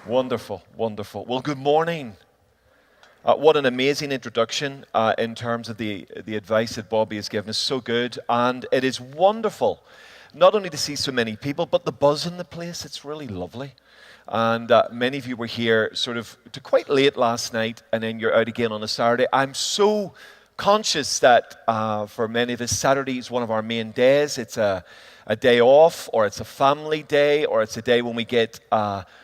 Wonderful, wonderful. Well, good morning. What an amazing introduction in terms of the advice that Bobby has given us. So good. And it is wonderful not only to see so many people, but the buzz in the place. It's really lovely. And many of you were here sort of to quite late last night, and then you're out again on a Saturday. I'm so conscious that for many of us, Saturday is one of our main days. It's a day off, or it's a family day, or it's a day when we get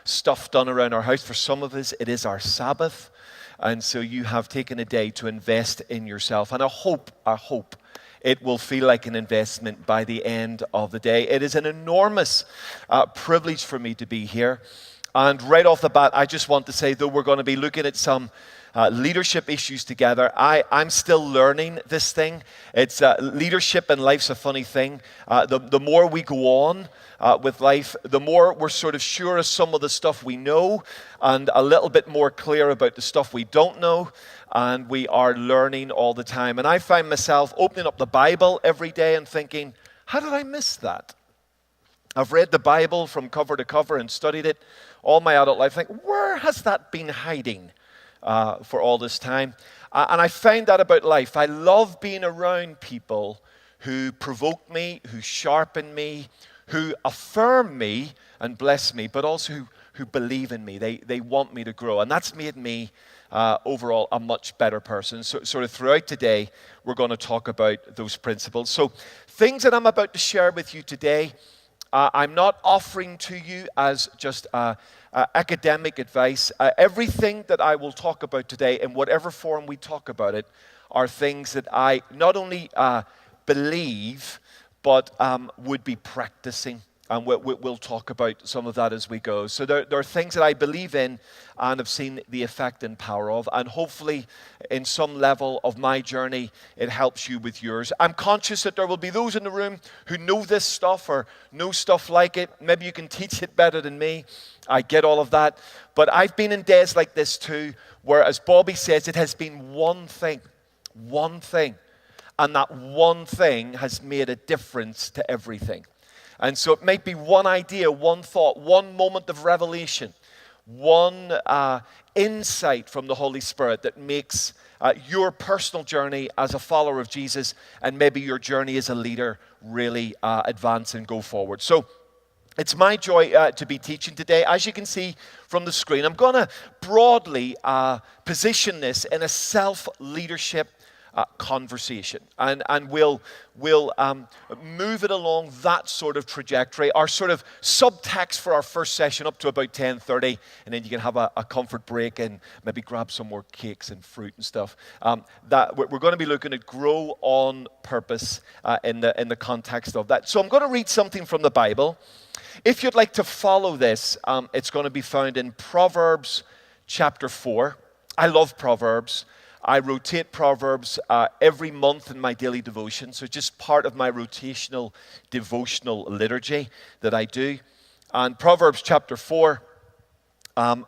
stuff done around our house. For some of us, it is our Sabbath. And so you have taken a day to invest in yourself. And I hope it will feel like an investment by the end of the day. It is an enormous privilege for me to be here. And right off the bat, I just want to say, though we're going to be looking at some leadership issues together, I'm still learning this thing. It's leadership and life's a funny thing. The more we go on with life, the more we're sort of sure of some of the stuff we know and a little bit more clear about the stuff we don't know. And we are learning all the time. And I find myself opening up the Bible every day and thinking, how did I miss that? I've read the Bible from cover to cover and studied it all my adult life. I think, where has that been hiding for all this time? And I find that about life. I love being around people who provoke me, who sharpen me, who affirm me and bless me, but also who believe in me. They want me to grow. And that's made me overall a much better person. So sort of throughout today, we're going to talk about those principles. So things that I'm about to share with you today, I'm not offering to you as just academic advice. Everything that I will talk about today, in whatever form we talk about it, are things that I not only believe, but would be practicing. And we'll talk about some of that as we go. So there are things that I believe in and have seen the effect and power of. And hopefully, in some level of my journey, it helps you with yours. I'm conscious that there will be those in the room who know this stuff or know stuff like it. Maybe you can teach it better than me. I get all of that. But I've been in days like this too, where, as Bobby says, it has been one thing. And that one thing has made a difference to everything. And so it might be one idea, one thought, one moment of revelation, one insight from the Holy Spirit that makes your personal journey as a follower of Jesus and maybe your journey as a leader really advance and go forward. So it's my joy to be teaching today. As you can see from the screen, I'm going to broadly position this in a self-leadership conversation, and we'll move it along that sort of trajectory. Our sort of subtext for our first session up to about 10:30, and then you can have a comfort break and maybe grab some more cakes and fruit and stuff. That we're going to be looking at grow on purpose in the context of that. So I'm going to read something from the Bible. If you'd like to follow this, it's going to be found in Proverbs chapter 4. I love Proverbs. I rotate Proverbs every month in my daily devotion, so just part of my rotational devotional liturgy that I do. And Proverbs chapter 4,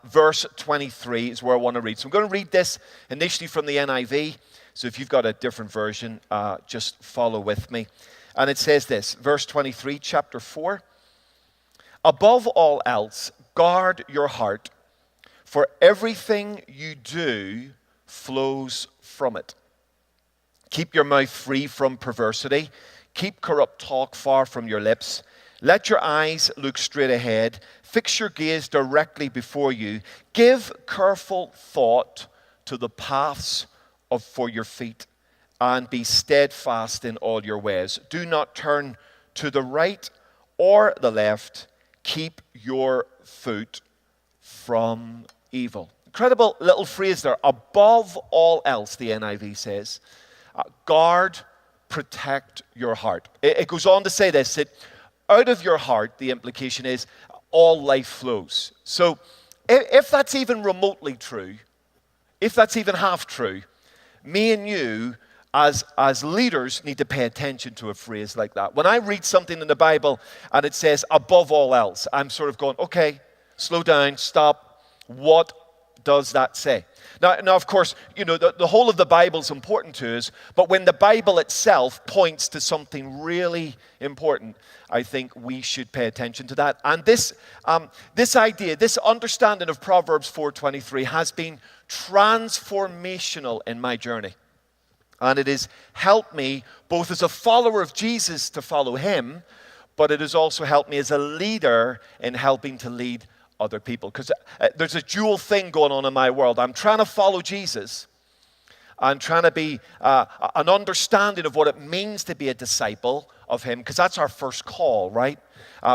verse 23 is where I want to read. So I'm going to read this initially from the NIV, so if you've got a different version, just follow with me. And it says this, verse 23, chapter 4, "Above all else, guard your heart, for everything you do flows from it. Keep your mouth free from perversity. Keep corrupt talk far from your lips. Let your eyes look straight ahead. Fix your gaze directly before you. Give careful thought to the paths for your feet, and be steadfast in all your ways. Do not turn to the right or the left. Keep your foot from evil." Incredible little phrase there. Above all else, the NIV says, guard, protect your heart. It goes on to say this, that out of your heart, the implication is, all life flows. So if that's even remotely true, if that's even half true, me and you as leaders need to pay attention to a phrase like that. When I read something in the Bible and it says above all else, I'm sort of going, okay, slow down, stop. What does that say? Now, of course, the whole of the Bible is important to us, but when the Bible itself points to something really important, I think we should pay attention to that. And this idea, this understanding of Proverbs 4:23 has been transformational in my journey. And it has helped me both as a follower of Jesus to follow him, but it has also helped me as a leader in helping to lead other people. Because there's a dual thing going on in my world. I'm trying to follow Jesus. I'm trying to be an understanding of what it means to be a disciple of him, because that's our first call, right?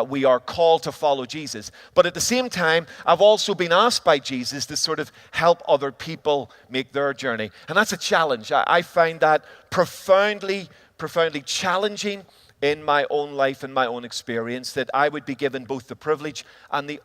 We are called to follow Jesus. But at the same time, I've also been asked by Jesus to sort of help other people make their journey. And that's a challenge. I find that profoundly challenging in my own life and my own experience, that I would be given both the privilege and the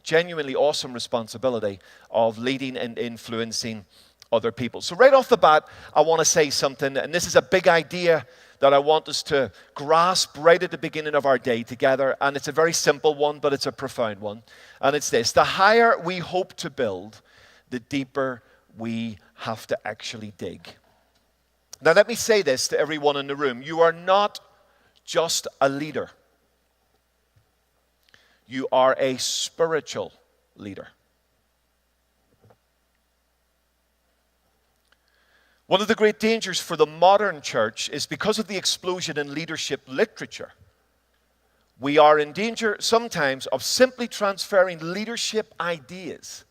genuinely awesome responsibility of leading and influencing other people. So right off the bat, I want to say something, and this is a big idea that I want us to grasp right at the beginning of our day together, and it's a very simple one, but it's a profound one, and it's this: the higher we hope to build, the deeper we have to actually dig. Now let me say this to everyone in the room: you are not just a leader. You are a spiritual leader. One of the great dangers for the modern church is because of the explosion in leadership literature. We are in danger sometimes of simply transferring leadership ideas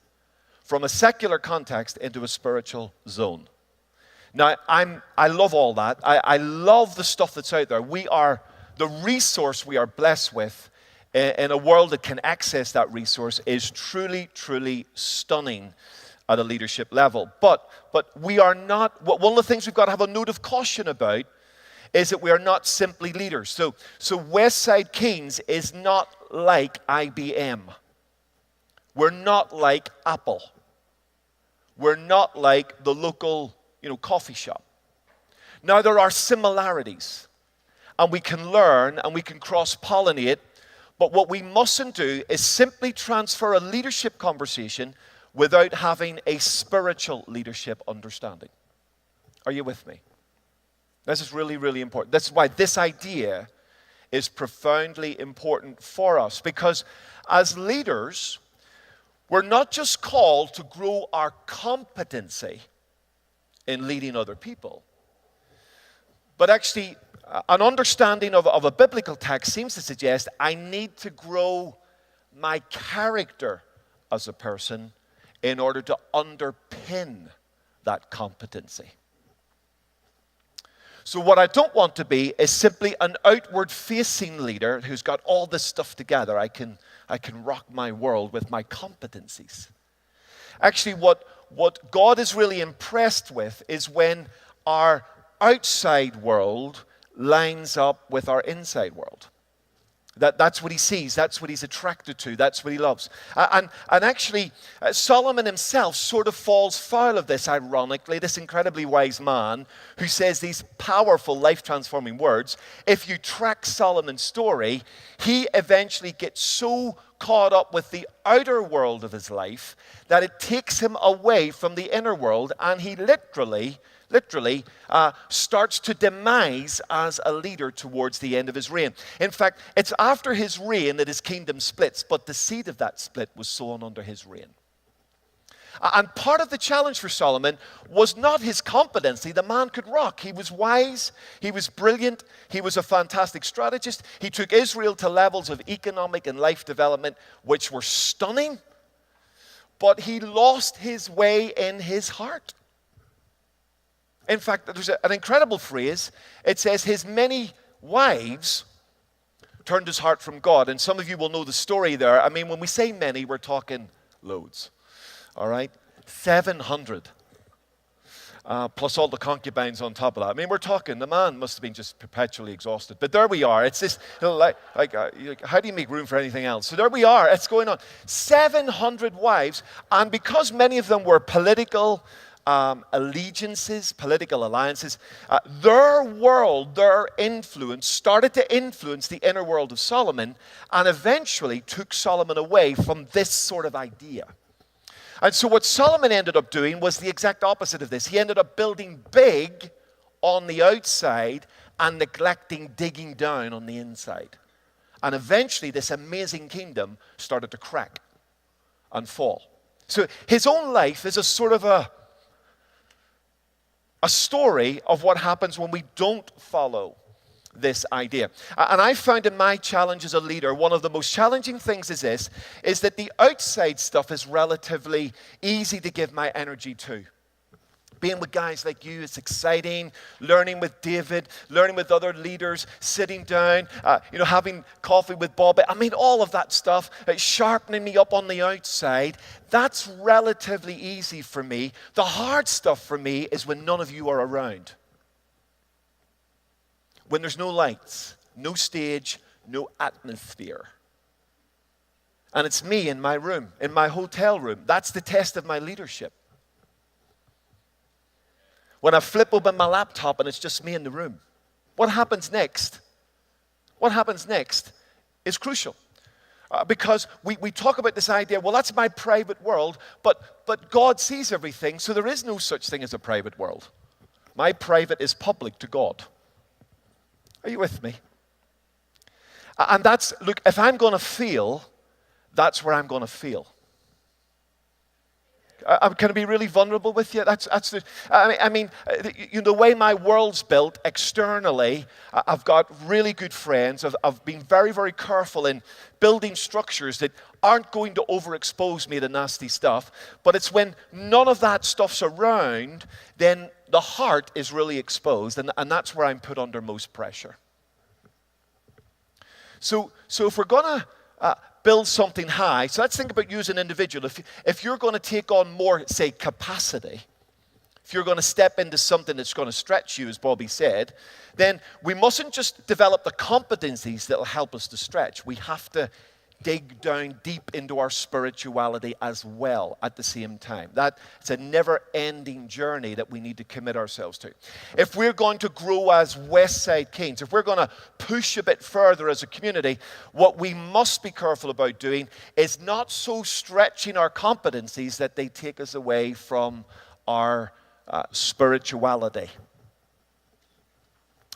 from a secular context into a spiritual zone. Now, I love all that. I love the stuff that's out there. We are the resource we are blessed with in a world that can access that resource is truly, truly stunning at a leadership level. But we are not, one of the things we've got to have a note of caution about is that we are not simply leaders. So Westside Keynes is not like IBM. We're not like Apple. We're not like the local coffee shop. Now, there are similarities, and we can learn and we can cross-pollinate, but what we mustn't do is simply transfer a leadership conversation without having a spiritual leadership understanding. Are you with me? This is really, really important. That's why this idea is profoundly important for us, because as leaders, we're not just called to grow our competency in leading other people, but actually an understanding of a biblical text seems to suggest I need to grow my character as a person in order to underpin that competency. So what I don't want to be is simply an outward-facing leader who's got all this stuff together. I can rock my world with my competencies. Actually, what God is really impressed with is when our outside world lines up with our inside world. That's what he sees. That's what he's attracted to. That's what he loves. And actually, Solomon himself sort of falls foul of this, ironically, this incredibly wise man who says these powerful, life-transforming words. If you track Solomon's story, he eventually gets so caught up with the outer world of his life that it takes him away from the inner world, and he literally starts to demise as a leader towards the end of his reign. In fact, it's after his reign that his kingdom splits, but the seed of that split was sown under his reign. And part of the challenge for Solomon was not his competency. The man could rock. He was wise. He was brilliant. He was a fantastic strategist. He took Israel to levels of economic and life development which were stunning, but he lost his way in his heart. In fact, there's an incredible phrase. It says, his many wives turned his heart from God. And some of you will know the story there. I mean, when we say many, we're talking loads. All right? 700. Plus all the concubines on top of that. I mean, we're talking, the man must have been just perpetually exhausted. But there we are. It's this, how do you make room for anything else? So there we are. It's going on. 700 wives. And because many of them were political allegiances, political alliances, their world, their influence started to influence the inner world of Solomon and eventually took Solomon away from this sort of idea. And so what Solomon ended up doing was the exact opposite of this. He ended up building big on the outside and neglecting digging down on the inside. And eventually this amazing kingdom started to crack and fall. So his own life is a sort of a story of what happens when we don't follow this idea. And I found in my challenge as a leader, one of the most challenging things is this, is that the outside stuff is relatively easy to give my energy to. Being with guys like you, it's exciting. Learning with David, learning with other leaders, sitting down, having coffee with Bob. I mean, all of that stuff, sharpening me up on the outside, that's relatively easy for me. The hard stuff for me is when none of you are around. When there's no lights, no stage, no atmosphere. And it's me in my room, in my hotel room. That's the test of my leadership. When I flip open my laptop and it's just me in the room. What happens next? What happens next is crucial. Because we talk about this idea, well, that's my private world, but God sees everything, so there is no such thing as a private world. My private is public to God. Are you with me? And that's, look, if I'm going to feel, that's where I'm going to feel. Can I be really vulnerable with you? The way my world's built externally, I've got really good friends. I've been very, very careful in building structures that aren't going to overexpose me to nasty stuff. But it's when none of that stuff's around, then the heart is really exposed, and that's where I'm put under most pressure. So if we're going to build something high. So let's think about you as an individual. If you're going to take on more, say, capacity, if you're going to step into something that's going to stretch you, as Bobby said, then we mustn't just develop the competencies that will help us to stretch. We have to dig down deep into our spirituality as well at the same time. It's a never-ending journey that we need to commit ourselves to. If we're going to grow as Westside Canes, if we're going to push a bit further as a community, what we must be careful about doing is not so stretching our competencies that they take us away from our spirituality.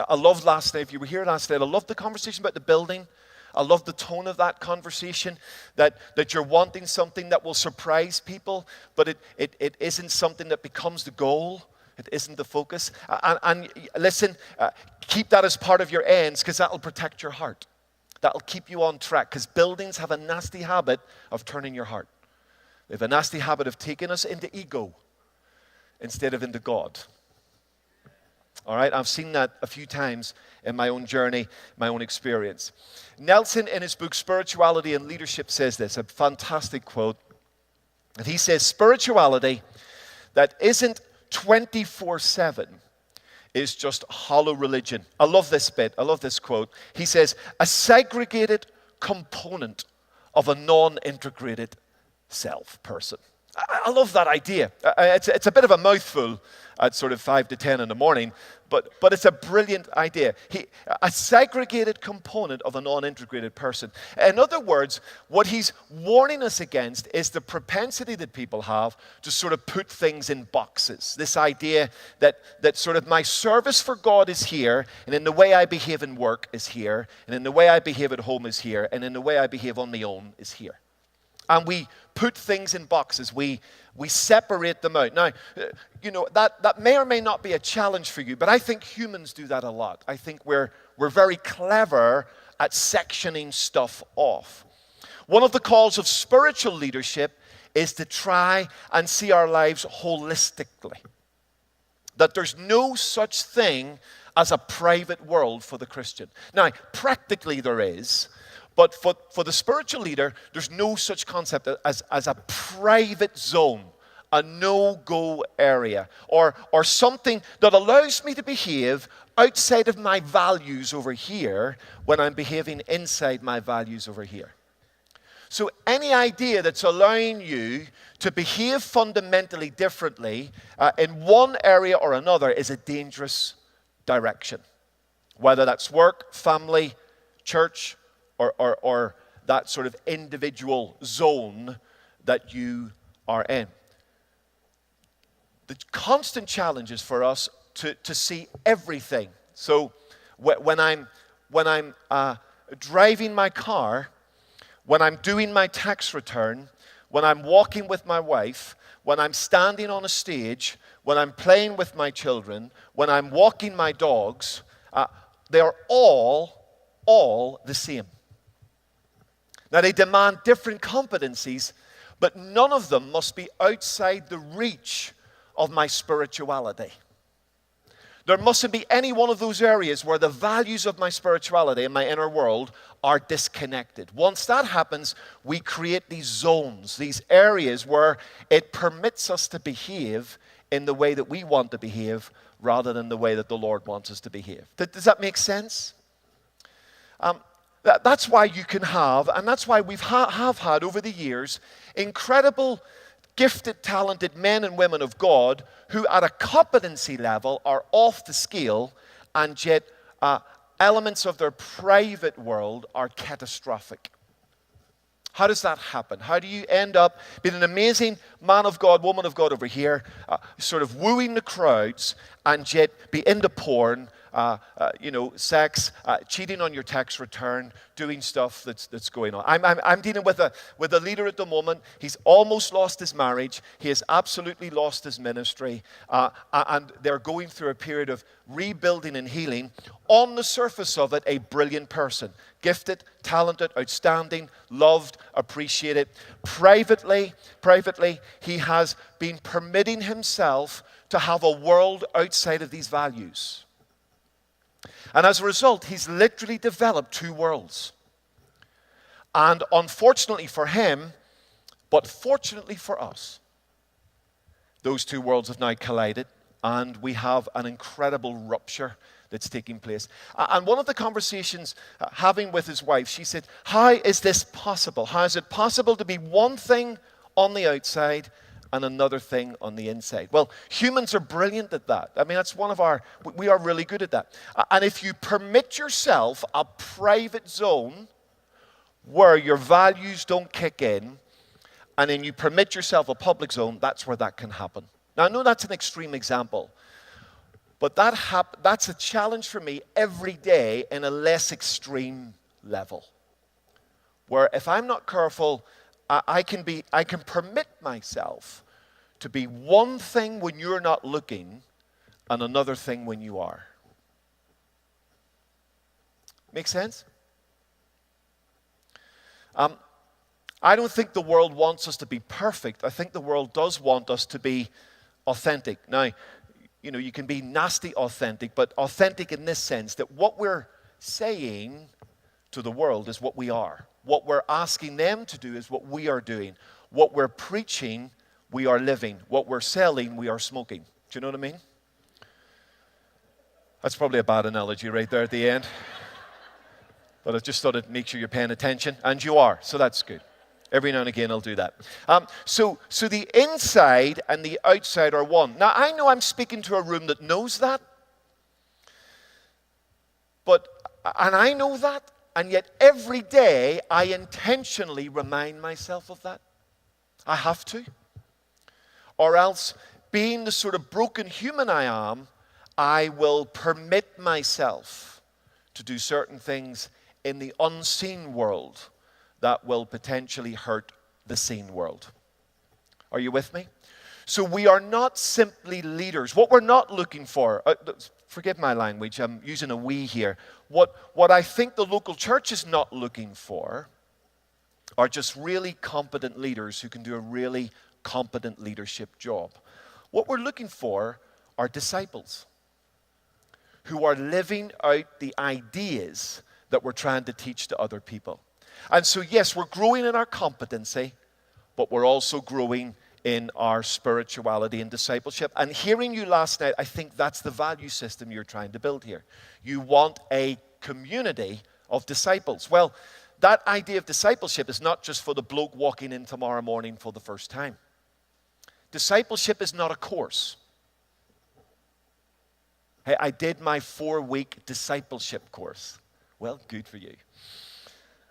I loved last night, if you were here last night, I loved the conversation about the building. I love the tone of that conversation, that you're wanting something that will surprise people, but it isn't something that becomes the goal. It isn't the focus. And listen, keep that as part of your ends, because that will protect your heart. That will keep you on track, because buildings have a nasty habit of turning your heart. They have a nasty habit of taking us into ego instead of into God. All right, I've seen that a few times in my own journey, my own experience. Nelson, in his book Spirituality and Leadership, says this, a fantastic quote. And he says, spirituality that isn't 24/7 is just hollow religion. I love this bit. I love this quote. He says, a segregated component of a non-integrated self-person. I love that idea. It's a bit of a mouthful at sort of 5 to 10 in the morning, but it's a brilliant idea. A segregated component of a non-integrated person. In other words, what he's warning us against is the propensity that people have to sort of put things in boxes. This idea that sort of my service for God is here, and in the way I behave in work is here, and in the way I behave at home is here, and in the way I behave on my own is here. And we put things in boxes. We separate them out. Now, that may or may not be a challenge for you, but I think humans do that a lot. I think we're very clever at sectioning stuff off. One of the calls of spiritual leadership is to try and see our lives holistically. That there's no such thing as a private world for the Christian. Now, practically there is. But for the spiritual leader, there's no such concept as a private zone, a no-go area, or something that allows me to behave outside of my values over here when I'm behaving inside my values over here. So any idea that's allowing you to behave fundamentally differently in one area or another is a dangerous direction. Whether that's work, family, church, or that sort of individual zone that you are in. The constant challenge is for us to see everything. So when I'm driving my car, when I'm doing my tax return, when I'm walking with my wife, when I'm standing on a stage, when I'm playing with my children, when I'm walking my dogs, they are all the same. Now, they demand different competencies, but none of them must be outside the reach of my spirituality. There mustn't be any one of those areas where the values of my spirituality and my inner world are disconnected. Once that happens, we create these zones, these areas where it permits us to behave in the way that we want to behave rather than the way that the Lord wants us to behave. Does that make sense? That's why you can have, and that's why we've have had over the years, incredible, gifted, talented men and women of God who at a competency level are off the scale, and yet elements of their private world are catastrophic. How does that happen? How do you end up being an amazing man of God, woman of God over here, sort of wooing the crowds, and yet be into porn, sex, cheating on your tax return, doing stuff that's going on. I'm dealing with a leader at the moment. He's almost lost his marriage. He has absolutely lost his ministry, and they're going through a period of rebuilding and healing. On the surface of it, a brilliant person, gifted, talented, outstanding, loved, appreciated. Privately, he has been permitting himself to have a world outside of these values. And as a result, he's literally developed two worlds. And unfortunately for him, but fortunately for us, those two worlds have now collided, and we have an incredible rupture that's taking place. And one of the conversations having with his wife, she said, how is this possible? How is it possible to be one thing on the outside and another thing on the inside? Well, humans are brilliant at that. I mean, that's we are really good at that. And if you permit yourself a private zone where your values don't kick in, and then you permit yourself a public zone, that's where that can happen. Now, I know that's an extreme example, but that's a challenge for me every day in a less extreme level, where if I'm not careful, I can permit myself to be one thing when you're not looking and another thing when you are. Make sense? I don't think the world wants us to be perfect. I think the world does want us to be authentic. Now, you can be nasty authentic, but authentic in this sense that what we're saying to the world is what we are. What we're asking them to do is what we are doing. What we're preaching, we are living. What we're selling, we are smoking. Do you know what I mean? That's probably a bad analogy right there at the end. But I just thought I'd make sure you're paying attention. And you are, so that's good. Every now and again I'll do that. So the inside and the outside are one. Now, I know I'm speaking to a room that knows that. And I know that. And yet every day I intentionally remind myself of that. I have to. Or else, being the sort of broken human I am, I will permit myself to do certain things in the unseen world that will potentially hurt the seen world. Are you with me? So we are not simply leaders. What we're not looking for, forgive my language, I'm using a we here. What I think the local church is not looking for are just really competent leaders who can do a really competent leadership job. What we're looking for are disciples who are living out the ideas that we're trying to teach to other people. And so, yes, we're growing in our competency, but we're also growing in our spirituality and discipleship. And hearing you last night, I think that's the value system you're trying to build here. You want a community of disciples. Well, that idea of discipleship is not just for the bloke walking in tomorrow morning for the first time. Discipleship is not a course. Hey, I did my 4-week discipleship course. Well, good for you.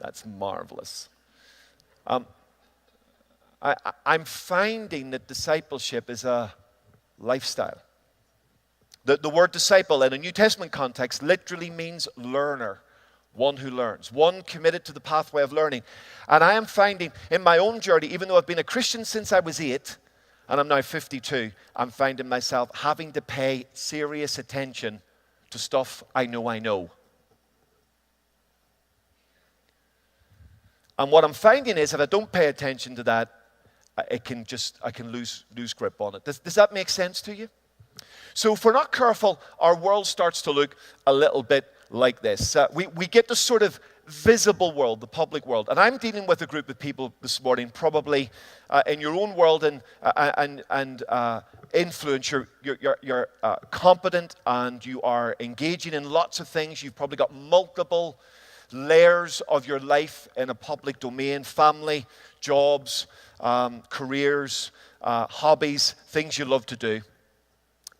That's marvelous. I'm finding that discipleship is a lifestyle. The word disciple in a New Testament context literally means learner, one who learns, one committed to the pathway of learning. And I am finding in my own journey, even though I've been a Christian since I was 8, and I'm now 52, I'm finding myself having to pay serious attention to stuff I know. And what I'm finding is if I don't pay attention to that, I can lose grip on it. Does that make sense to you? So if we're not careful, our world starts to look a little bit like this. We get this sort of visible world, the public world. And I'm dealing with a group of people this morning, probably in your own world and influence. You're competent and you are engaging in lots of things. You've probably got multiple layers of your life in a public domain: family, jobs, careers, hobbies, things you love to do.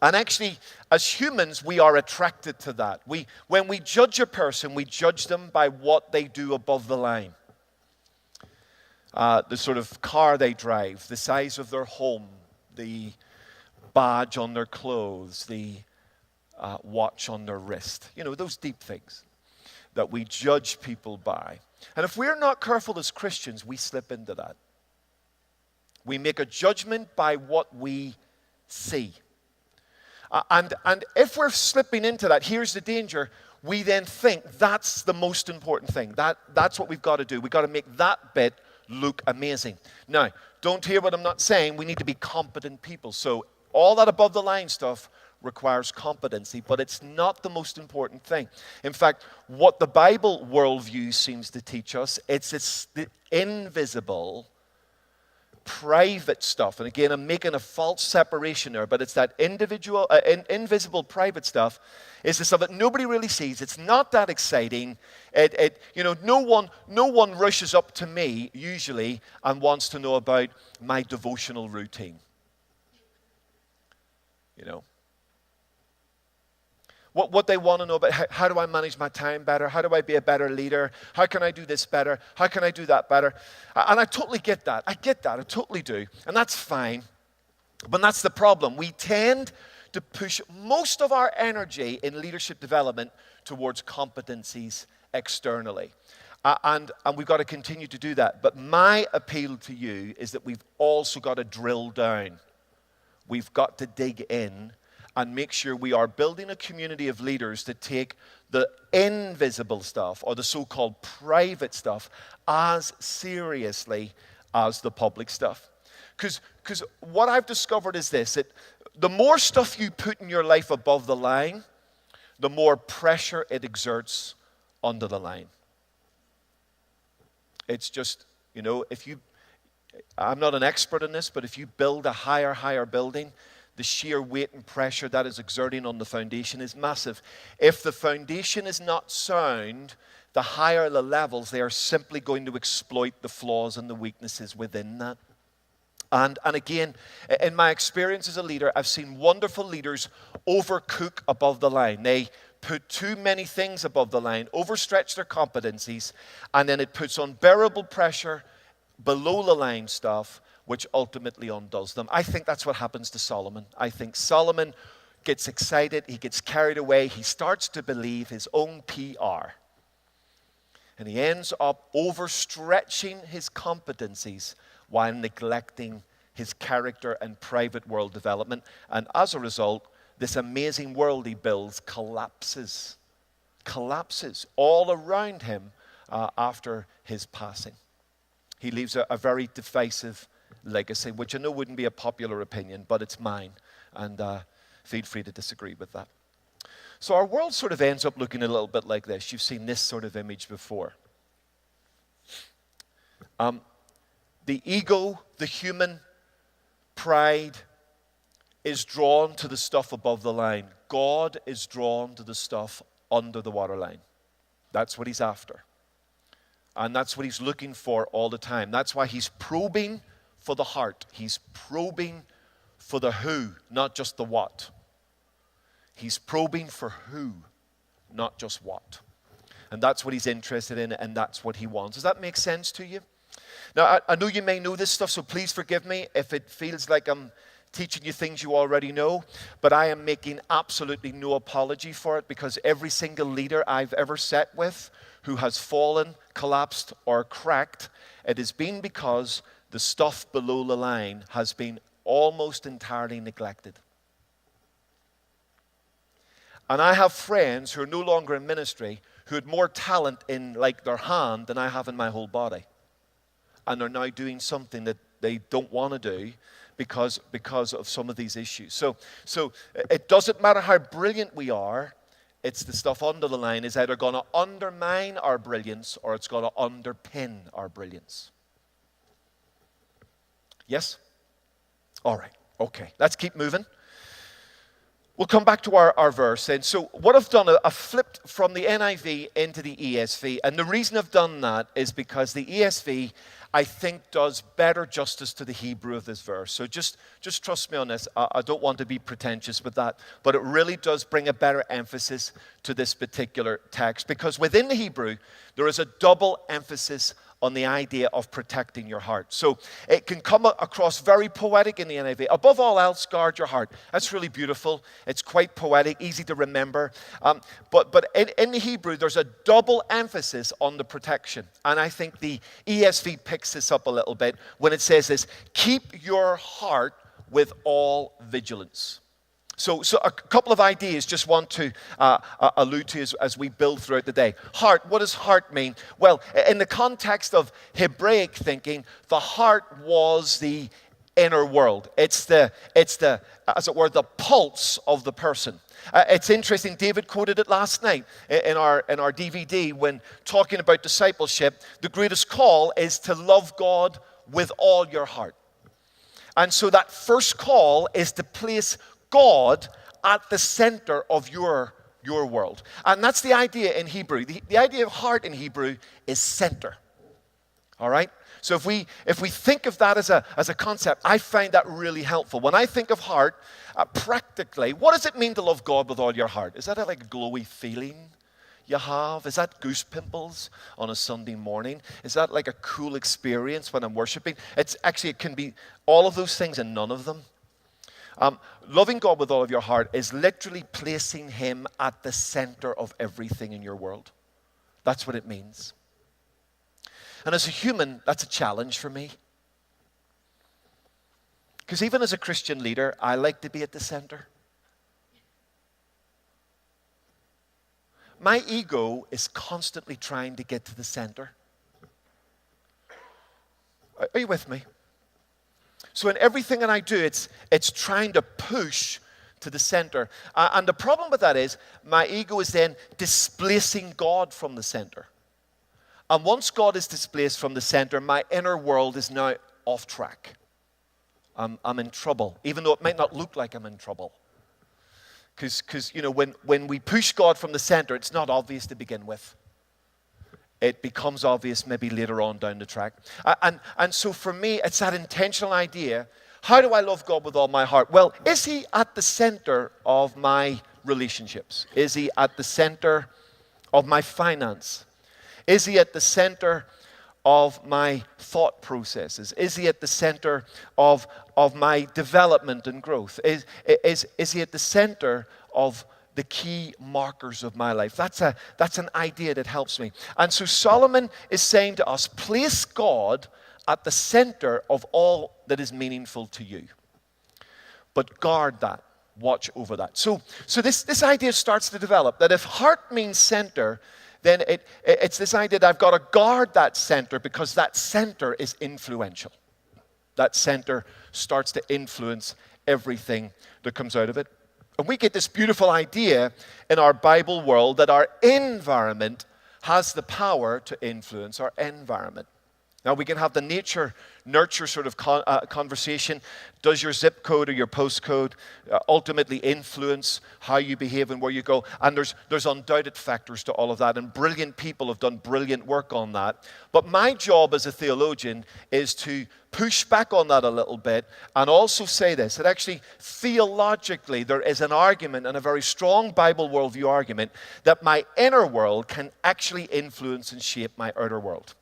And actually, as humans, we are attracted to that. When we judge a person, we judge them by what they do above the line. The sort of car they drive, the size of their home, the badge on their clothes, the watch on their wrist. You know, those deep things that we judge people by. And if we're not careful as Christians, we slip into that. We make a judgment by what we see. And if we're slipping into that, here's the danger. We then think that's the most important thing. That's what we've got to do. We've got to make that bit look amazing. Now, don't hear what I'm not saying. We need to be competent people. So all that above the line stuff requires competency, but it's not the most important thing. In fact, what the Bible worldview seems to teach us, it's the invisible, private stuff. And again, I'm making a false separation there, but it's that invisible private stuff is the stuff that nobody really sees. It's not that exciting. No one rushes up to me usually and wants to know about my devotional routine. You know, what they want to know about, how do I manage my time better? How do I be a better leader? How can I do this better? How can I do that better? And I totally get that. I totally do. And that's fine. But that's the problem. We tend to push most of our energy in leadership development towards competencies externally. And we've got to continue to do that. But my appeal to you is that we've also got to drill down. We've got to dig in and make sure we are building a community of leaders that take the invisible stuff, or the so-called private stuff, as seriously as the public stuff. Because what I've discovered is this, that the more stuff you put in your life above the line, the more pressure it exerts under the line. It's just, I'm not an expert in this, but if you build a higher building, the sheer weight and pressure that is exerting on the foundation is massive. If the foundation is not sound, the higher the levels, they are simply going to exploit the flaws and the weaknesses within that. And again, in my experience as a leader, I've seen wonderful leaders overcook above the line. They put too many things above the line, overstretch their competencies, and then it puts unbearable pressure below the line stuff, which ultimately undoes them. I think that's what happens to Solomon. I think Solomon gets excited, he gets carried away, he starts to believe his own PR. And he ends up overstretching his competencies while neglecting his character and private world development. And as a result, this amazing world he builds collapses all around him after his passing. He leaves a very divisive legacy, which I know wouldn't be a popular opinion, but it's mine, and feel free to disagree with that. So our world sort of ends up looking a little bit like this. You've seen this sort of image before. The ego, the human pride, is drawn to the stuff above the line. God is drawn to the stuff under the waterline. That's what he's after. And that's what he's looking for all the time. That's why he's probing for the heart. He's probing for the who, not just the what. He's probing for who, not just what. And that's what he's interested in, and that's what he wants. Does that make sense to you? Now, I know you may know this stuff, so please forgive me if it feels like I'm teaching you things you already know, but I am making absolutely no apology for it, because every single leader I've ever sat with who has fallen, collapsed, or cracked, it has been because the stuff below the line has been almost entirely neglected. And I have friends who are no longer in ministry who had more talent in like their hand than I have in my whole body. And they're now doing something that they don't want to do because of some of these issues. So it doesn't matter how brilliant we are, it's the stuff under the line is either going to undermine our brilliance or it's going to underpin our brilliance. Yes? All right. Okay. Let's keep moving. We'll come back to our verse. And so what I've done, I've flipped from the NIV into the ESV. And the reason I've done that is because the ESV, I think, does better justice to the Hebrew of this verse. So just trust me on this. I don't want to be pretentious with that. But it really does bring a better emphasis to this particular text. Because within the Hebrew, there is a double emphasis on the idea of protecting your heart. So it can come across very poetic in the NIV. Above all else, guard your heart. That's really beautiful. It's quite poetic, easy to remember. But in the Hebrew, there's a double emphasis on the protection. And I think the ESV picks this up a little bit when it says this: keep your heart with all vigilance. So a couple of ideas just want to allude to as we build throughout the day. Heart, what does heart mean? Well, in the context of Hebraic thinking, the heart was the inner world. It's the as it were, the pulse of the person. It's interesting, David quoted it last night in our DVD when talking about discipleship. The greatest call is to love God with all your heart. And so that first call is to place God at the center of your world. And that's the idea in Hebrew. The idea of heart in Hebrew is center. All right? So if we think of that as a concept, I find that really helpful. When I think of heart, practically, what does it mean to love God with all your heart? Is that like a glowy feeling you have? Is that goose pimples on a Sunday morning? Is that like a cool experience when I'm worshiping? It can be all of those things and none of them. Loving God with all of your heart is literally placing Him at the center of everything in your world. That's what it means. And as a human, that's a challenge for me. Because even as a Christian leader, I like to be at the center. My ego is constantly trying to get to the center. Are you with me? So in everything that I do, it's trying to push to the center. And the problem with that is my ego is then displacing God from the center. And once God is displaced from the center, my inner world is now off track. I'm in trouble, even though it might not look like I'm in trouble. Because when we push God from the center, it's not obvious to begin with. It becomes obvious maybe later on down the track. And so for me, it's that intentional idea. How do I love God with all my heart? Well, is He at the center of my relationships? Is He at the center of my finance? Is He at the center of my thought processes? Is He at the center of my development and growth? Is He at the center of the key markers of my life? That's an idea that helps me. And so Solomon is saying to us, place God at the center of all that is meaningful to you. But guard that. Watch over that. So this idea starts to develop, that if heart means center, then it's this idea that I've got to guard that center, because that center is influential. That center starts to influence everything that comes out of it. And we get this beautiful idea in our Bible world that our environment has the power to influence our environment. Now, we can have the nature-nurture sort of conversation. Does your zip code or your postcode ultimately influence how you behave and where you go? And there's undoubted factors to all of that, and brilliant people have done brilliant work on that. But my job as a theologian is to push back on that a little bit and also say this, that actually theologically there is an argument, and a very strong Bible worldview argument, that my inner world can actually influence and shape my outer world.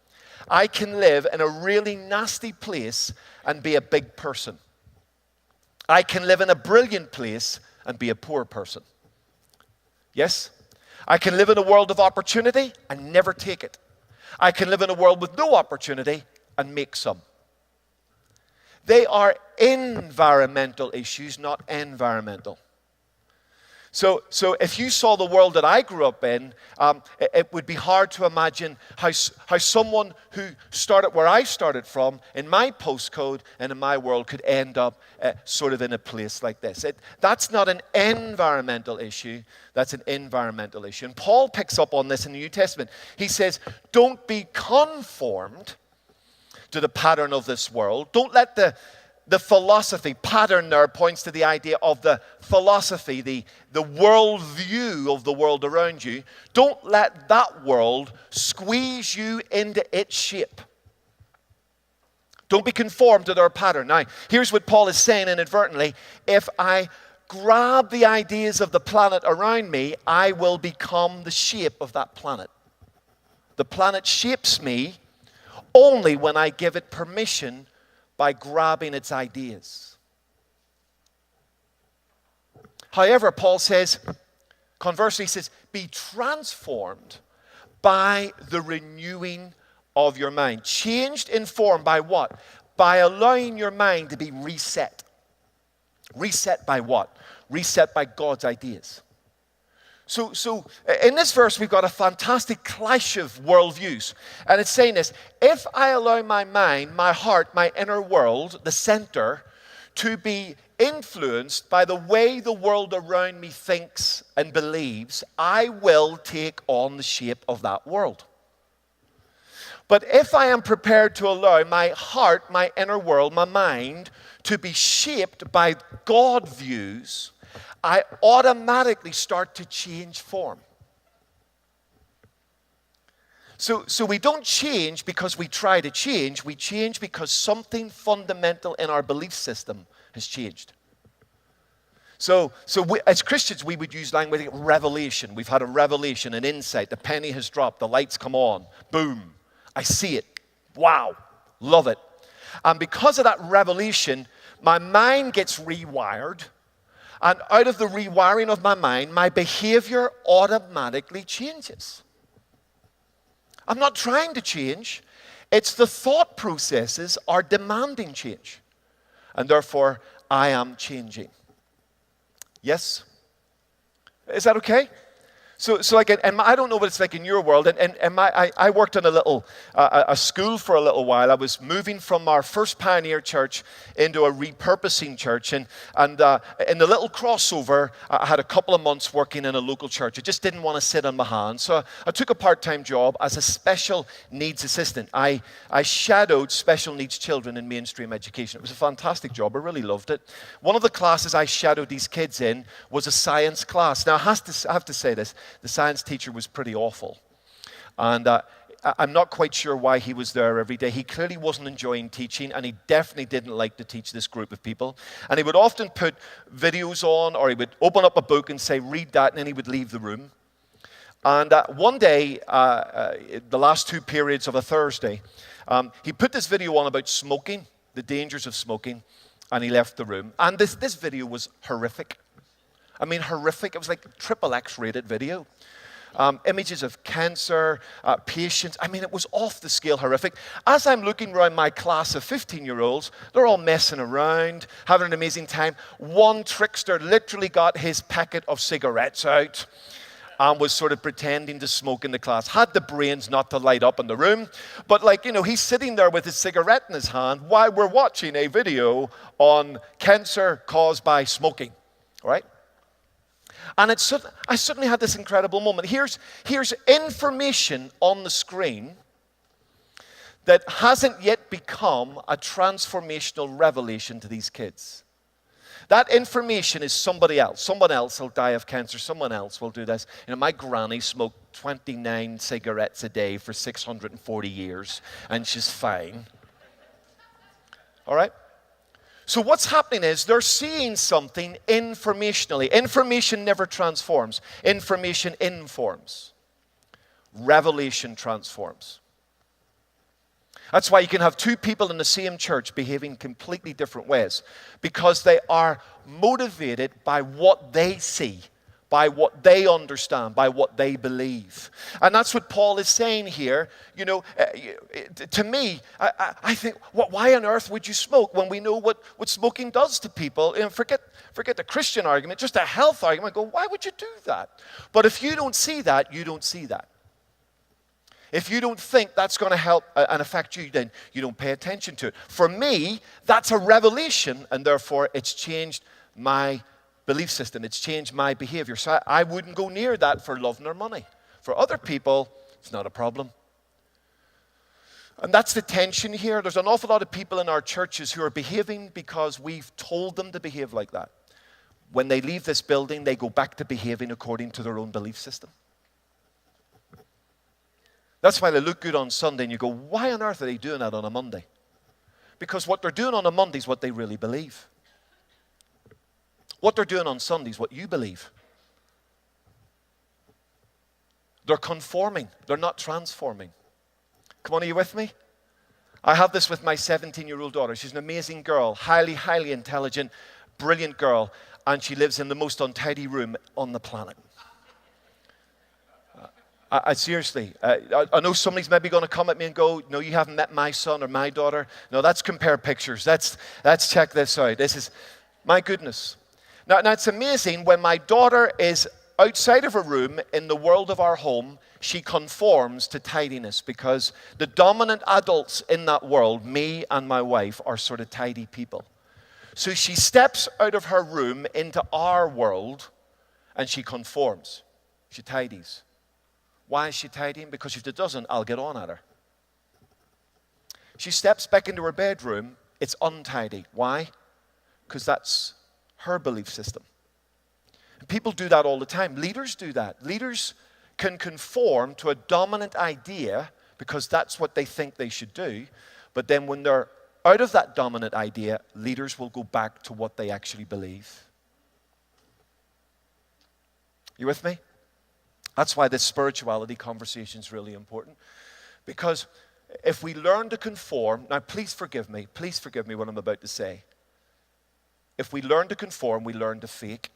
I can live in a really nasty place and be a big person. I can live in a brilliant place and be a poor person. Yes? I can live in a world of opportunity and never take it. I can live in a world with no opportunity and make some. They are environmental issues, not environmental. So if you saw the world that I grew up in, it would be hard to imagine how someone who started where I started from, in my postcode and in my world, could end up sort of in a place like this. That's not an environmental issue, that's an environmental issue. And Paul picks up on this in the New Testament. He says, don't be conformed to the pattern of this world. Don't let the philosophy, pattern there points to the idea of the philosophy, the worldview of the world around you. Don't let that world squeeze you into its shape. Don't be conformed to their pattern. Now, here's what Paul is saying inadvertently. If I grab the ideas of the planet around me, I will become the shape of that planet. The planet shapes me only when I give it permission by grabbing its ideas. However, Paul says, conversely, he says, be transformed by the renewing of your mind. Changed in form by what? By allowing your mind to be reset. Reset by what? Reset by God's ideas. So in this verse, we've got a fantastic clash of worldviews. And it's saying this: if I allow my mind, my heart, my inner world, the center, to be influenced by the way the world around me thinks and believes, I will take on the shape of that world. But if I am prepared to allow my heart, my inner world, my mind, to be shaped by God views, I automatically start to change form. So we don't change because we try to change. We change because something fundamental in our belief system has changed. So we, as Christians, we would use language like revelation. We've had a revelation, an insight. The penny has dropped. The lights come on. Boom. I see it. Wow. Love it. And because of that revelation, my mind gets rewired. And out of the rewiring of my mind, my behavior automatically changes. I'm not trying to change. It's the thought processes are demanding change. And therefore, I am changing. Yes? Is that okay? So like, and I don't know what it's like in your world. I worked in a school for a little while. I was moving from our first pioneer church into a repurposing church, and in the little crossover, I had a couple of months working in a local church. I just didn't want to sit on my hands, so I took a part-time job as a special needs assistant. I shadowed special needs children in mainstream education. It was a fantastic job. I really loved it. One of the classes I shadowed these kids in was a science class. Now, I have to say this. The science teacher was pretty awful. And I'm not quite sure why he was there every day. He clearly wasn't enjoying teaching, and he definitely didn't like to teach this group of people. And he would often put videos on, or he would open up a book and say, read that, and then he would leave the room. And one day, the last two periods of a Thursday, he put this video on about smoking, the dangers of smoking, and he left the room. And this video was horrific. I mean, horrific. It was like XXX rated video. Images of cancer, patients. I mean, it was off the scale horrific. As I'm looking around my class of 15-year-olds, they're all messing around, having an amazing time. One trickster literally got his packet of cigarettes out and was sort of pretending to smoke in the class. Had the brains not to light up in the room. But he's sitting there with his cigarette in his hand while we're watching a video on cancer caused by smoking. All right? And I suddenly had this incredible moment. Here's information on the screen that hasn't yet become a transformational revelation to these kids. That information is somebody else. Someone else will die of cancer. Someone else will do this. My granny smoked 29 cigarettes a day for 640 years, and she's fine. All right? So what's happening is they're seeing something informationally. Information never transforms. Information informs. Revelation transforms. That's why you can have two people in the same church behaving completely different ways, because they are motivated by what they see, by what they understand, by what they believe. And that's what Paul is saying here. You know, to me, I think, why on earth would you smoke when we know what smoking does to people? And forget the Christian argument, just a health argument. Go, why would you do that? But if you don't see that, you don't see that. If you don't think that's going to help and affect you, then you don't pay attention to it. For me, that's a revelation, and therefore it's changed my belief system. It's changed my behavior. So I wouldn't go near that for love nor money. For other people, it's not a problem. And that's the tension here. There's an awful lot of people in our churches who are behaving because we've told them to behave like that. When they leave this building, they go back to behaving according to their own belief system. That's why they look good on Sunday and you go, why on earth are they doing that on a Monday? Because what they're doing on a Monday is what they really believe. What they're doing on Sunday is what you believe. They're conforming. They're not transforming. Come on, are you with me? I have this with my 17-year-old daughter. She's an amazing girl, highly, highly intelligent, brilliant girl, and she lives in the most untidy room on the planet. Seriously, I know somebody's maybe going to come at me and go, no, you haven't met my son or my daughter. No, that's compare pictures. Let's check this out. This is, my goodness. Now, it's amazing when my daughter is outside of her room in the world of our home, she conforms to tidiness because the dominant adults in that world, me and my wife, are sort of tidy people. So she steps out of her room into our world and she conforms. She tidies. Why is she tidying? Because if she doesn't, I'll get on at her. She steps back into her bedroom, it's untidy. Why? Because that's her belief system. And people do that all the time. Leaders do that. Leaders can conform to a dominant idea because that's what they think they should do. But then when they're out of that dominant idea, leaders will go back to what they actually believe. You with me? That's why this spirituality conversation is really important. Because if we learn to conform, now please forgive me what I'm about to say. If we learn to conform, we learn to fake.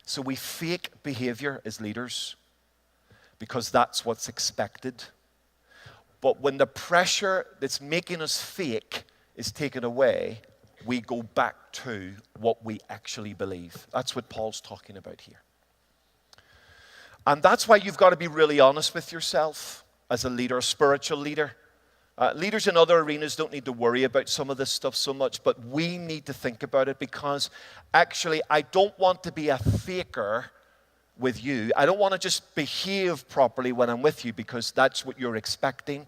So we fake behavior as leaders because that's what's expected. But when the pressure that's making us fake is taken away, we go back to what we actually believe. That's what Paul's talking about here. And that's why you've got to be really honest with yourself as a leader, a spiritual leader. Leaders in other arenas don't need to worry about some of this stuff so much, but we need to think about it because actually I don't want to be a faker with you. I don't want to just behave properly when I'm with you because that's what you're expecting.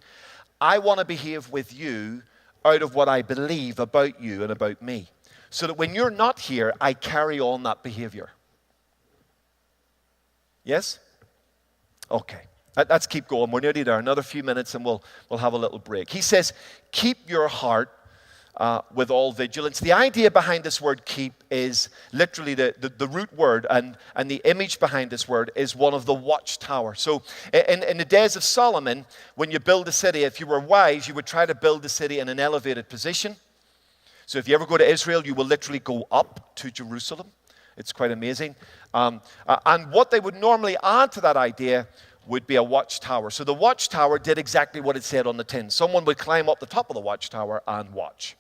I want to behave with you out of what I believe about you and about me. So that when you're not here, I carry on that behavior. Yes? Okay. Let's keep going. We're nearly there. Another few minutes and we'll have a little break. He says, keep your heart with all vigilance. The idea behind this word keep is literally the root word, and the image behind this word is one of the watchtower. So in the days of Solomon, when you build a city, if you were wise, you would try to build the city in an elevated position. So if you ever go to Israel, you will literally go up to Jerusalem. It's quite amazing. And what they would normally add to that idea would be a watchtower. So the watchtower did exactly what it said on the tin. Someone would climb up the top of the watchtower and watch.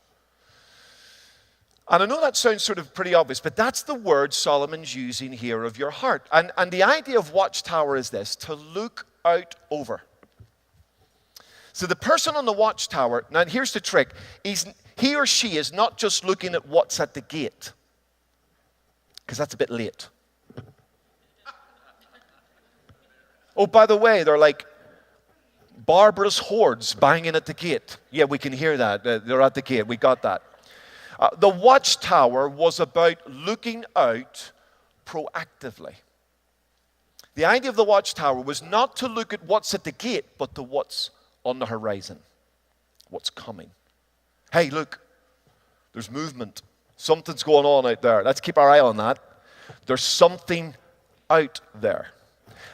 And I know that sounds sort of pretty obvious, but that's the word Solomon's using here of your heart. And the idea of watchtower is this, to look out over. So the person on the watchtower, now here's the trick, he or she is not just looking at what's at the gate, because that's a bit late. Oh, by the way, they're like barbarous hordes banging at the gate. Yeah, we can hear that. They're at the gate. We got that. The watchtower was about looking out proactively. The idea of the watchtower was not to look at what's at the gate, but to what's on the horizon, what's coming. Hey, look, there's movement. Something's going on out there. Let's keep our eye on that. There's something out there.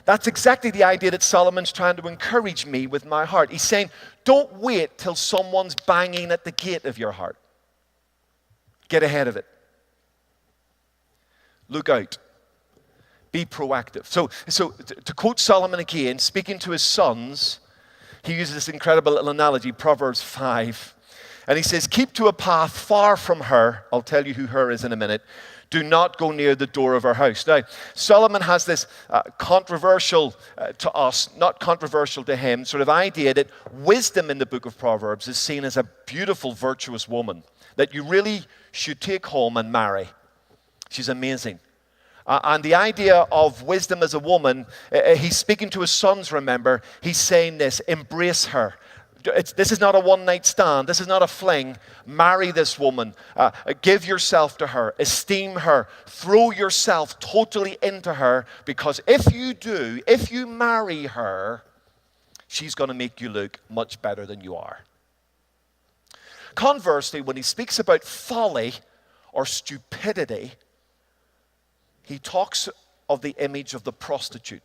That's exactly the idea that Solomon's trying to encourage me with my heart. He's saying, don't wait till someone's banging at the gate of your heart. Get ahead of it. Look out. Be proactive. So to quote Solomon again, speaking to his sons, he uses this incredible little analogy, Proverbs 5. And he says, keep to a path far from her. I'll tell you who her is in a minute. Do not go near the door of her house. Now, Solomon has this controversial to us, not controversial to him, sort of idea that wisdom in the book of Proverbs is seen as a beautiful, virtuous woman that you really should take home and marry. She's amazing. And the idea of wisdom as a woman, he's speaking to his sons, remember. He's saying this, embrace her. This is not a one-night stand. This is not a fling. Marry this woman. Give yourself to her. Esteem her. Throw yourself totally into her, because if you do, if you marry her, she's going to make you look much better than you are. Conversely, when he speaks about folly or stupidity, he talks of the image of the prostitute.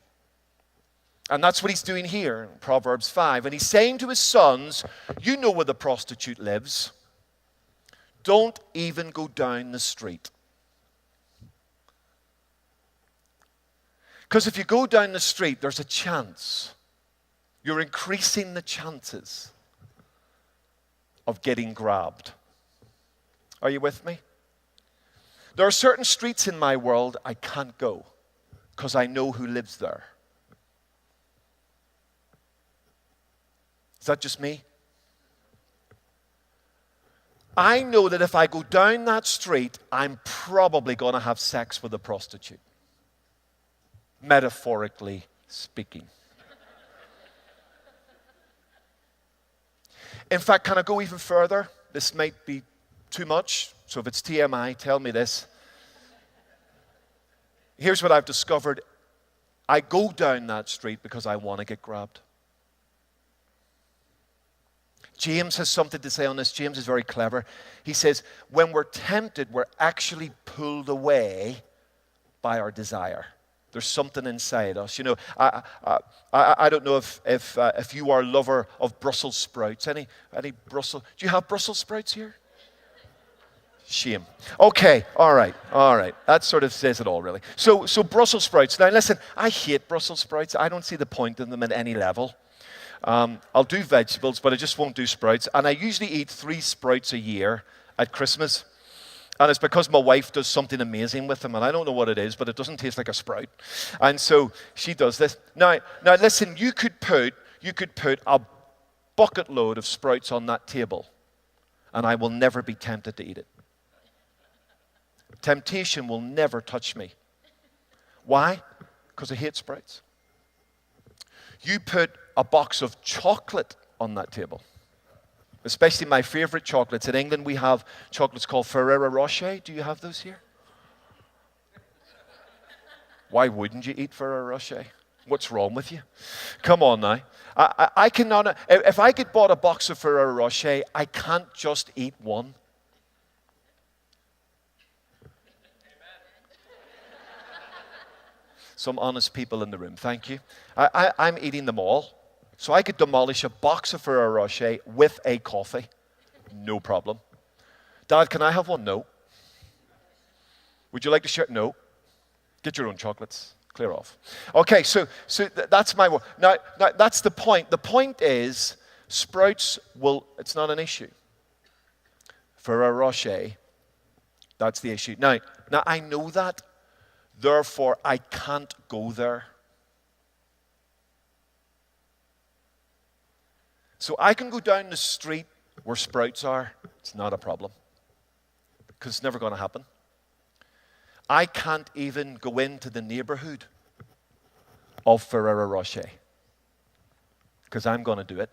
And that's what he's doing here in Proverbs 5. And he's saying to his sons, you know where the prostitute lives. Don't even go down the street. Because if you go down the street, there's a chance. You're increasing the chances of getting grabbed. Are you with me? There are certain streets in my world I can't go because I know who lives there. Is that just me? I know that if I go down that street, I'm probably going to have sex with a prostitute. Metaphorically speaking. In fact, can I go even further? This might be too much, so if it's TMI, tell me this. Here's what I've discovered. I go down that street because I want to get grabbed. James has something to say on this. James is very clever. He says, when we're tempted, we're actually pulled away by our desire. There's something inside us. You know, I don't know if you are a lover of Brussels sprouts. Any Brussels? Do you have Brussels sprouts here? Shame. Okay, all right. That sort of says it all, really. So Brussels sprouts. Now, listen, I hate Brussels sprouts. I don't see the point in them at any level. I'll do vegetables, but I just won't do sprouts. And I usually eat 3 sprouts a year at Christmas. And it's because my wife does something amazing with them. And I don't know what it is, but it doesn't taste like a sprout. And so she does this. Now listen, you could put a bucket load of sprouts on that table. And I will never be tempted to eat it. Temptation will never touch me. Why? Because I hate sprouts. You put a box of chocolate on that table, especially my favorite chocolates. In England, we have chocolates called Ferrero Rocher. Do you have those here? Why wouldn't you eat Ferrero Rocher? What's wrong with you? Come on now. I cannot. If I get bought a box of Ferrero Rocher, I can't just eat one. Some honest people in the room. Thank you. I'm eating them all. So I could demolish a box of Ferrero Rocher with a coffee. No problem. Dad, can I have one? No. Would you like to share? No. Get your own chocolates. Clear off. Okay, so that's my word. Now, that's the point. The point is, sprouts it's not an issue. Ferrero Rocher, that's the issue. Now I know that. Therefore, I can't go there. So I can go down the street where sprouts are. It's not a problem. Because it's never going to happen. I can't even go into the neighborhood of Ferrero Rocher. Because I'm going to do it.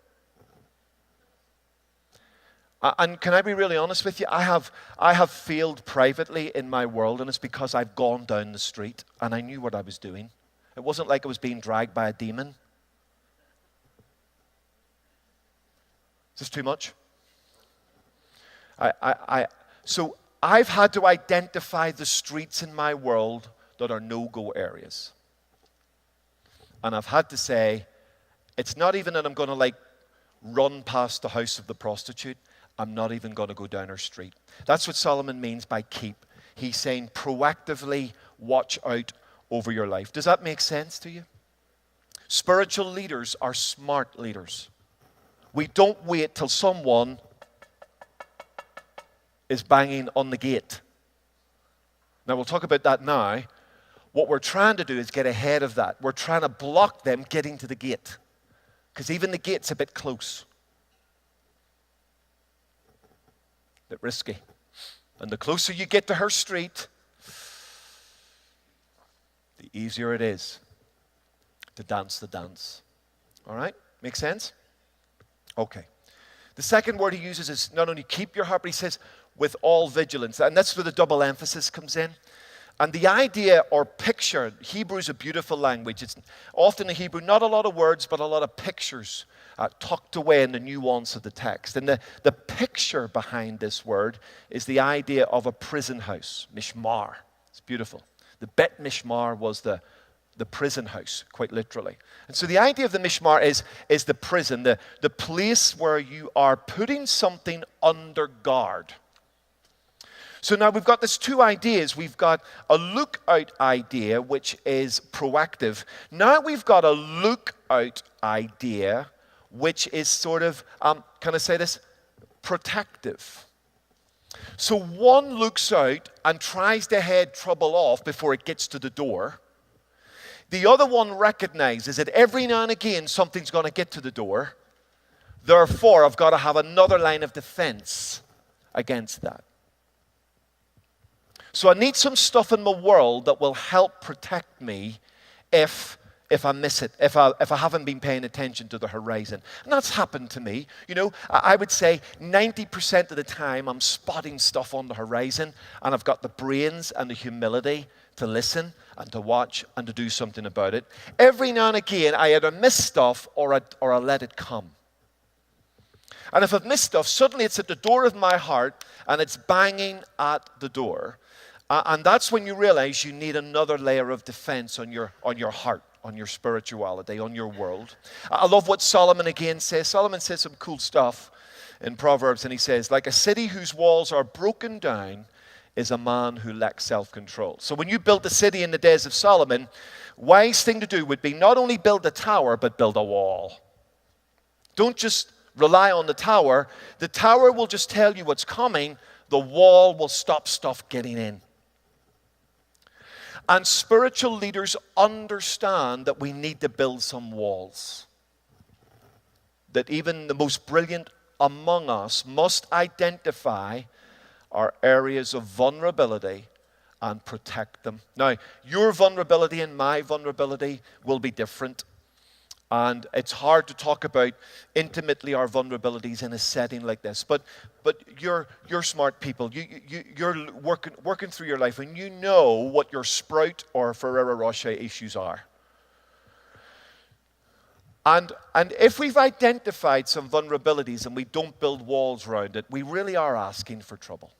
And can I be really honest with you? I have failed privately in my world, and it's because I've gone down the street and I knew what I was doing. It wasn't like I was being dragged by a demon. Is this too much? So I've had to identify the streets in my world that are no-go areas. And I've had to say, it's not even that I'm going to like run past the house of the prostitute. I'm not even going to go down her street. That's what Solomon means by keep. He's saying proactively watch out over your life. Does that make sense to you? Spiritual leaders are smart leaders. We don't wait till someone is banging on the gate. Now, we'll talk about that now. What we're trying to do is get ahead of that. We're trying to block them getting to the gate, because even the gate's a bit close. A bit risky. And the closer you get to her street, the easier it is to dance the dance. All right? Make sense? Okay. The second word he uses is not only keep your heart, but he says with all vigilance. And that's where the double emphasis comes in. And the idea or picture, Hebrew is a beautiful language. It's often in Hebrew, not a lot of words, but a lot of pictures tucked away in the nuance of the text. And the picture behind this word is the idea of a prison house, mishmar. It's beautiful. The Bet Mishmar was the prison house, quite literally. And so the idea of the mishmar is the prison, the place where you are putting something under guard. So now we've got these two ideas. We've got a lookout idea, which is proactive. Now we've got a lookout idea, which is sort of, can I say this? Protective. So one looks out and tries to head trouble off before it gets to the door. The other one recognizes that every now and again something's going to get to the door. Therefore, I've got to have another line of defense against that. So I need some stuff in my world that will help protect me if I miss it, if I haven't been paying attention to the horizon. And that's happened to me. You know, I would say 90% of the time I'm spotting stuff on the horizon, and I've got the brains and the humility to listen and to watch and to do something about it. Every now and again, I either miss stuff or I let it come. And if I've missed stuff, suddenly it's at the door of my heart and it's banging at the door. And that's when you realize you need another layer of defense on your heart, on your spirituality, on your world. I love what Solomon again says. Solomon says some cool stuff in Proverbs, and he says, like a city whose walls are broken down is a man who lacks self-control. So when you built the city in the days of Solomon, wise thing to do would be not only build a tower, but build a wall. Don't just rely on the tower. The tower will just tell you what's coming. The wall will stop stuff getting in. And spiritual leaders understand that we need to build some walls. That even the most brilliant among us must identify our areas of vulnerability and protect them. Now, your vulnerability and my vulnerability will be different. And it's hard to talk about intimately our vulnerabilities in a setting like this. But you're smart people. You're working through your life, and you know what your Sprout or Ferrero Rocher issues are. And if we've identified some vulnerabilities and we don't build walls around it, we really are asking for trouble.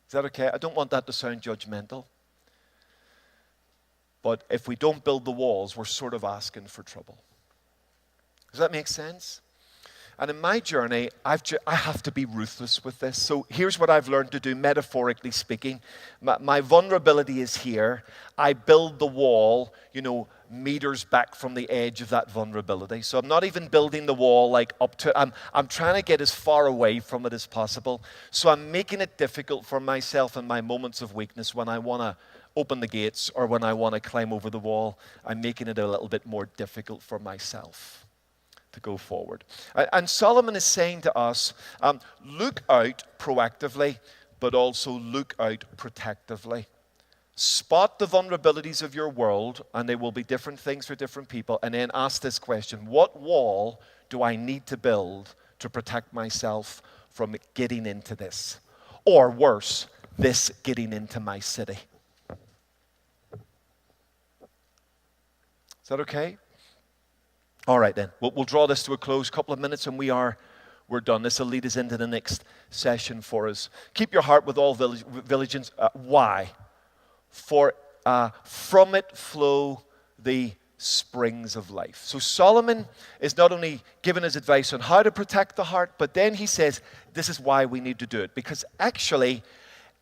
Is that okay? I don't want that to sound judgmental. But if we don't build the walls, we're sort of asking for trouble. Does that make sense? And in my journey, I have to be ruthless with this. So here's what I've learned to do, metaphorically speaking. My vulnerability is here. I build the wall, meters back from the edge of that vulnerability. So I'm not even building the wall like up to it. I'm trying to get as far away from it as possible. So I'm making it difficult for myself in my moments of weakness when I want to open the gates or when I want to climb over the wall. I'm making it a little bit more difficult for myself to go forward. And Solomon is saying to us, look out proactively, but also look out protectively. Spot the vulnerabilities of your world, and they will be different things for different people, and then ask this question: what wall do I need to build to protect myself from getting into this? Or worse, this getting into my city. Is that okay? All right then, we'll draw this to a close. A couple of minutes and we're done. This will lead us into the next session for us. Keep your heart with all vigilance. Why? For from it flow the springs of life. So Solomon is not only giving us advice on how to protect the heart, but then he says this is why we need to do it. Because actually,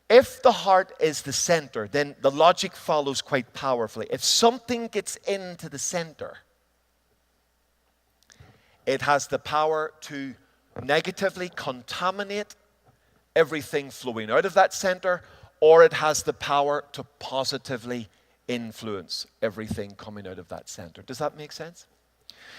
if the heart is the center, then the logic follows quite powerfully. If something gets into the center, it has the power to negatively contaminate everything flowing out of that center, or it has the power to positively influence everything coming out of that center. Does that make sense?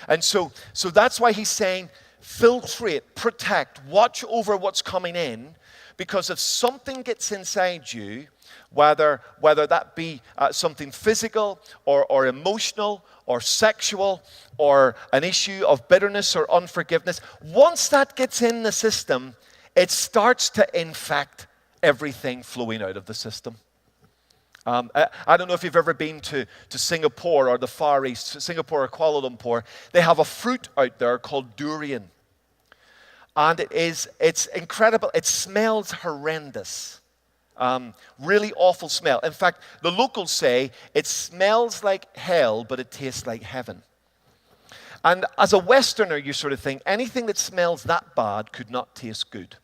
And so that's why he's saying filtrate, protect, watch over what's coming in, because if something gets inside you, whether that be something physical or emotional or sexual or an issue of bitterness or unforgiveness, once that gets in the system, it starts to infect everything flowing out of the system. I don't know if you've ever been to Singapore or the Far East, Singapore or Kuala Lumpur. They have a fruit out there called durian. And it's incredible. It smells horrendous. Really awful smell. In fact, the locals say it smells like hell, but it tastes like heaven. And as a Westerner, you sort of think anything that smells that bad could not taste good.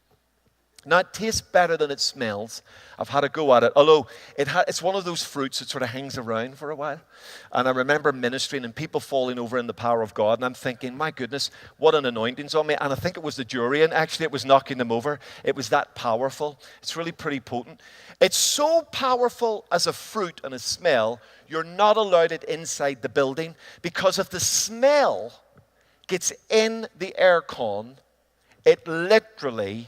Now, it tastes better than it smells. I've had a go at it, although it's one of those fruits that sort of hangs around for a while. And I remember ministering and people falling over in the power of God, and I'm thinking, my goodness, what an anointing's on me. And I think it was the durian, actually, it was knocking them over. It was that powerful. It's really pretty potent. It's so powerful as a fruit and a smell, you're not allowed it inside the building, because if the smell gets in the aircon, it literally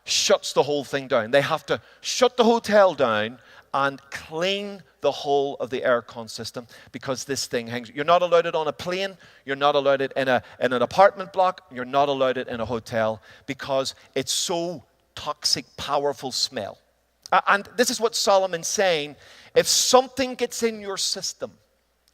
shuts the whole thing down. They have to shut the hotel down and clean the whole of the aircon system because this thing hangs. You're not allowed it on a plane. You're not allowed it in an apartment block. You're not allowed it in a hotel because it's so toxic, powerful smell. And this is what Solomon's saying. If something gets in your system,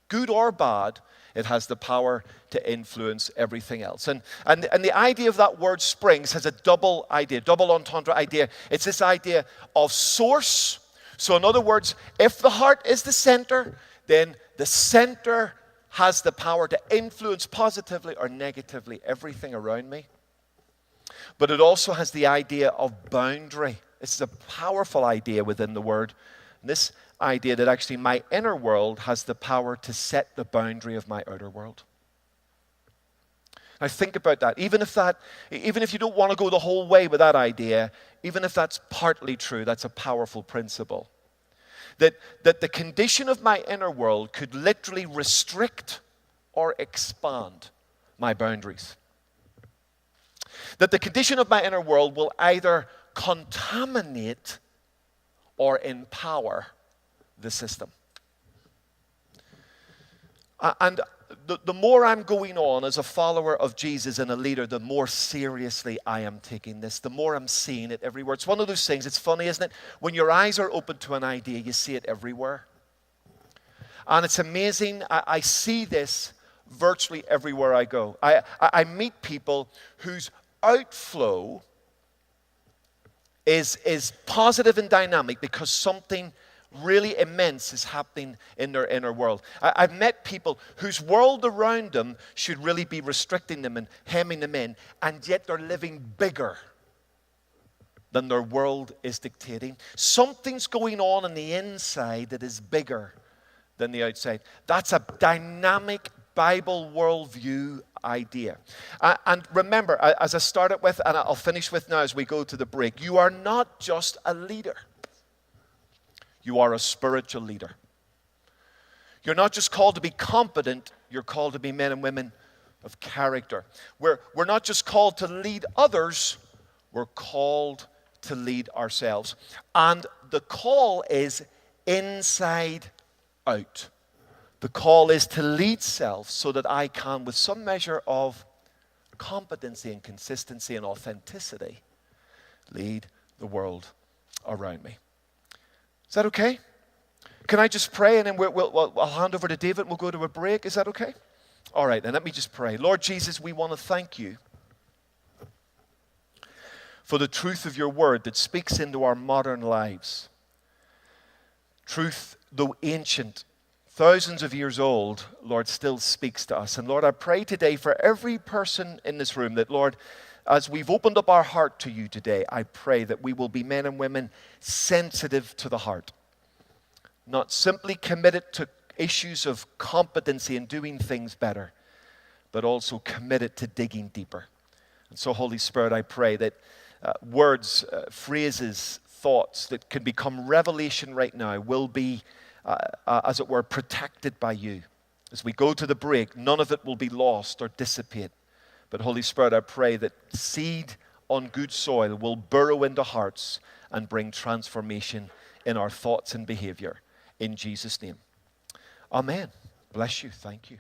good or bad, it has the power to influence everything else. And the idea of that word springs has a double idea, double entendre idea. It's this idea of source. So in other words, if the heart is the center, then the center has the power to influence positively or negatively everything around me. But it also has the idea of boundary. It's a powerful idea within the word. This idea that actually my inner world has the power to set the boundary of my outer world. Now think about that. Even if you don't want to go the whole way with that idea, even if that's partly true, that's a powerful principle. That the condition of my inner world could literally restrict or expand my boundaries. That the condition of my inner world will either contaminate or empower the system. And the more I'm going on as a follower of Jesus and a leader, the more seriously I am taking this, the more I'm seeing it everywhere. It's one of those things, it's funny, isn't it? When your eyes are open to an idea, you see it everywhere. And it's amazing, I see this virtually everywhere I go. I meet people whose outflow is positive and dynamic because something really immense is happening in their inner world. I've met people whose world around them should really be restricting them and hemming them in, and yet they're living bigger than their world is dictating. Something's going on the inside that is bigger than the outside. That's a dynamic Bible worldview idea. And remember, as I started with, and I'll finish with now as we go to the break, you are not just a leader. You are a spiritual leader. You're not just called to be competent, you're called to be men and women of character. We're not just called to lead others, we're called to lead ourselves. And the call is inside out. The call is to lead self so that I can, with some measure of competency and consistency and authenticity, lead the world around me. Is that okay? Can I just pray and then I'll hand over to David and we'll go to a break? Is that okay? All right, then let me just pray. Lord Jesus, we want to thank you for the truth of your word that speaks into our modern lives. Truth though ancient, thousands of years old, Lord, still speaks to us. And Lord, I pray today for every person in this room that, Lord, as we've opened up our heart to you today, I pray that we will be men and women sensitive to the heart, not simply committed to issues of competency and doing things better, but also committed to digging deeper. And so, Holy Spirit, I pray that words, phrases, thoughts that can become revelation right now will be, as it were, protected by you. As we go to the break, none of it will be lost or dissipate. But Holy Spirit, I pray that seed on good soil will burrow into hearts and bring transformation in our thoughts and behavior. In Jesus' name. Amen. Bless you. Thank you.